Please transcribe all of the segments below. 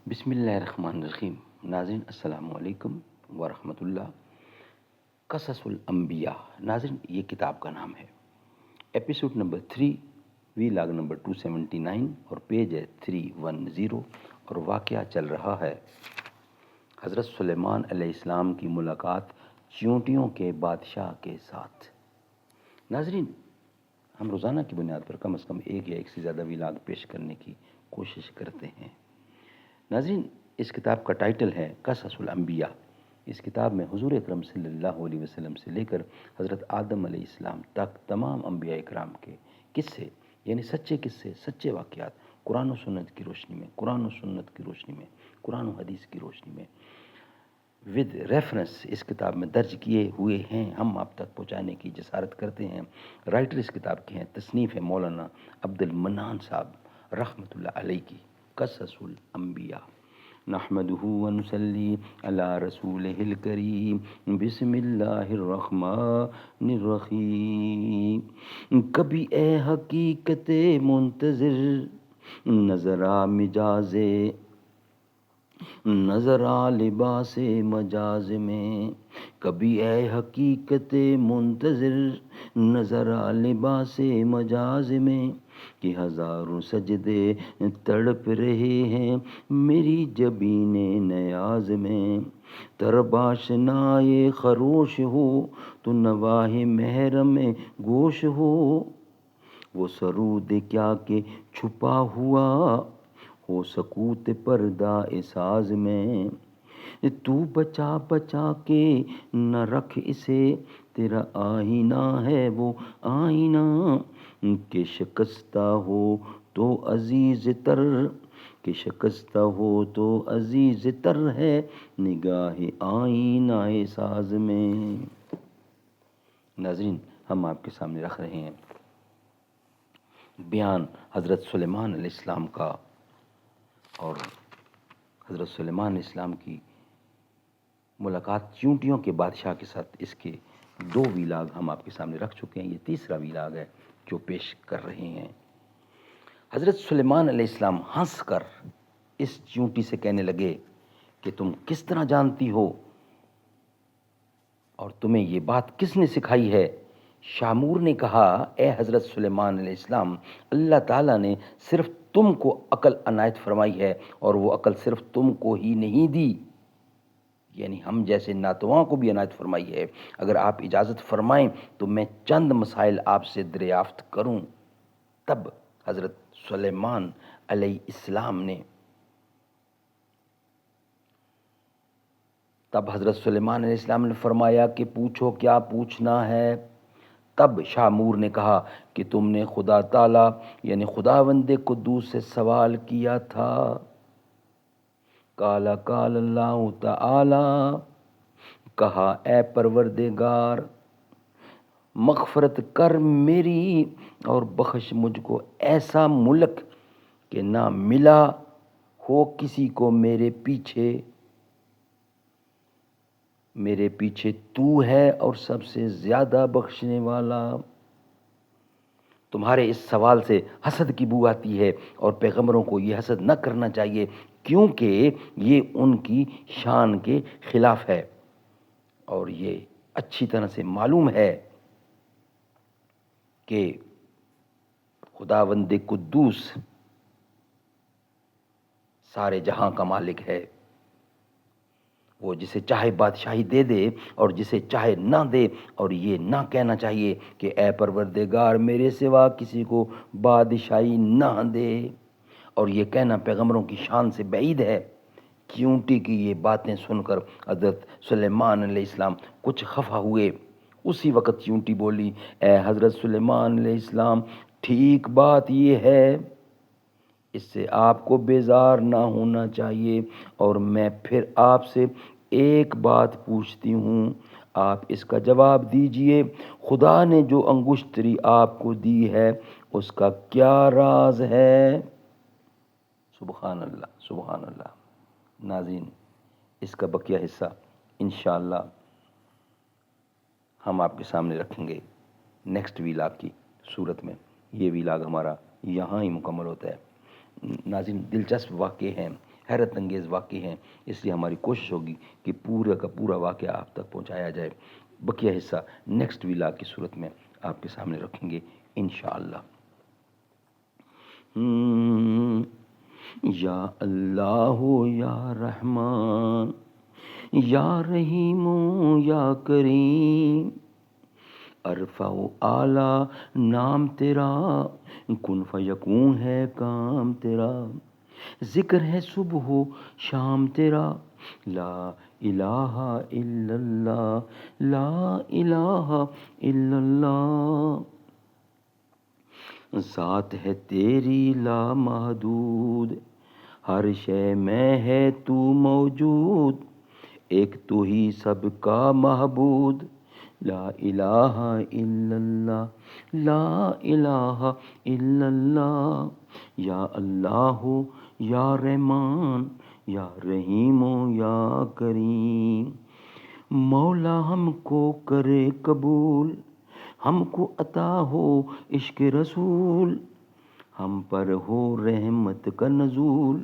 بسم اللہ الرحمن الرحیم۔ ناظرین السلام علیکم ورحمۃ اللہ۔ قصص الانبیاء، ناظرین یہ کتاب کا نام ہے۔ ایپیسوڈ نمبر 3، ویلاگ نمبر 279 اور پیج ہے 310، اور واقعہ چل رہا ہے حضرت سلیمان علیہ السلام کی ملاقات چیونٹیوں کے بادشاہ کے ساتھ۔ ناظرین ہم روزانہ کی بنیاد پر کم از کم ایک یا ایک سے زیادہ ویلاگ پیش کرنے کی کوشش کرتے ہیں۔ ناظرین اس کتاب کا ٹائٹل ہے قصص الانبیاء۔ اس کتاب میں حضور اکرم صلی اللہ علیہ وسلم سے لے کر حضرت آدم علیہ السلام تک تمام انبیاء اکرام کے قصے، یعنی سچے قصے، سچے واقعات، قرآن و سنت کی روشنی میں، قرآن و سنت کی روشنی میں، قرآن و حدیث کی روشنی میں ود ریفرنس اس کتاب میں درج کیے ہوئے ہیں، ہم آپ تک پہنچانے کی جسارت کرتے ہیں۔ رائٹر اس کتاب کے ہیں، تصنیف ہے مولانا عبد المنان صاحب رحمۃ اللہ علیہ کی، قصص الانبیاء۔ نحمدہ ونصلی علی رسولہ الکریم، بسم اللہ الرحمن الرحیم۔ کبھی اے حقیقت منتظر نظر آ مجاز، نظر آ لباس مجاز میں، کبھی اے حقیقت منتظر نظر آ لباس مجاز میں، کہ ہزاروں سجدے تڑپ رہے ہیں میری جبین نیاز میں۔ طرب آشنائے خروش ہو تو نواح محرم گوش ہو، وہ سرود کیا کہ چھپا ہوا ہو سکوت پردہ ساز میں۔ تو بچا بچا کے نہ رکھ اسے، تیرا آئینہ ہے وہ آئینہ، کہ شکستہ ہو تو عزیز تر، کہ شکستہ ہو تو عزیز تر ہے نگاہ آئینہ ساز میں۔ ناظرین ہم آپ کے سامنے رکھ رہے ہیں بیان حضرت سلیمان علیہ السلام کا، اور حضرت سلیمان علیہ السلام کی ملاقات چیونٹیوں کے بادشاہ کے ساتھ۔ اس کے 2 ویلاگ ہم آپ کے سامنے رکھ چکے ہیں، یہ تیسرا ویلاگ ہے جو پیش کر رہے ہیں۔ حضرت سلیمان علیہ السلام ہنس کر اس چیونٹی سے کہنے لگے کہ تم کس طرح جانتی ہو اور تمہیں یہ بات کس نے سکھائی ہے؟ شامور نے کہا، اے حضرت سلیمان علیہ السلام، اللہ تعالیٰ نے صرف تم کو عقل عنایت فرمائی ہے، اور وہ عقل صرف تم کو ہی نہیں دی، یعنی ہم جیسے ناتواں کو بھی عنایت فرمائی ہے۔ اگر آپ اجازت فرمائیں تو میں چند مسائل آپ سے دریافت کروں۔ تب حضرت سلیمان علیہ السلام نے فرمایا کہ پوچھو کیا پوچھنا ہے۔ تب شامور نے کہا کہ تم نے خدا تعالیٰ یعنی خداوند قدوس سے سوال کیا تھا۔ قال اللہ تعالی، کہا اے پروردگار مغفرت کر میری اور بخش مجھ کو ایسا ملک کہ نہ ملا ہو کسی کو میرے پیچھے تو ہے اور سب سے زیادہ بخشنے والا۔ تمہارے اس سوال سے حسد کی بو آتی ہے، اور پیغمبروں کو یہ حسد نہ کرنا چاہیے، کیونکہ یہ ان کی شان کے خلاف ہے، اور یہ اچھی طرح سے معلوم ہے کہ خداوند قدوس سارے جہاں کا مالک ہے۔ وہ جسے چاہے بادشاہی دے دے اور جسے چاہے نہ دے، اور یہ نہ کہنا چاہیے کہ اے پروردگار میرے سوا کسی کو بادشاہی نہ دے، اور یہ کہنا پیغمبروں کی شان سے بعید ہے۔ چیونٹی کی یہ باتیں سن کر حضرت سلیمان علیہ السلام کچھ خفا ہوئے۔ اسی وقت چیونٹی بولی، اے حضرت سلیمان علیہ السلام، ٹھیک بات یہ ہے، اس سے آپ کو بیزار نہ ہونا چاہیے، اور میں پھر آپ سے ایک بات پوچھتی ہوں، آپ اس کا جواب دیجئے۔ خدا نے جو انگشتری آپ کو دی ہے اس کا کیا راز ہے؟ سبحان اللہ، سبحان اللہ۔ ناظرین اس کا بقیہ حصہ انشاءاللہ ہم آپ کے سامنے رکھیں گے نیکسٹ ویلاگ کی صورت میں۔ یہ ویلاگ ہمارا یہاں ہی مکمل ہوتا ہے۔ ناظرین دلچسپ واقعے ہیں، حیرت انگیز واقعے ہیں، اس لیے ہماری کوشش ہوگی کہ پورا کا پورا واقعہ آپ تک پہنچایا جائے۔ بقیہ حصہ نیکسٹ ویلاگ کی صورت میں آپ کے سامنے رکھیں گے انشاءاللہ۔ یا اللہ یا رحمان یا رحیم یا کریم، ارفع اعلی نام تیرا، کن فیکون ہے کام تیرا، ذکر ہے صبح و شام تیرا، لا الہ الا اللہ، لا الہ الا اللہ، ذات ہے تیری لا محدود، ہر شے میں ہے تو موجود، ایک تو ہی سب کا معبود، لا الہ الا اللہ، لا الہ الا اللہ، یا اللہ یا رحمان یا رحیم یا کریم، مولا ہم کو کرے قبول، ہم کو عطا ہو عشق رسول، ہم پر ہو رحمت کا نزول،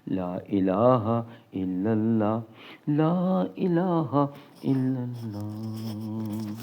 لا الہ الا اللہ، لا الہ الا اللہ۔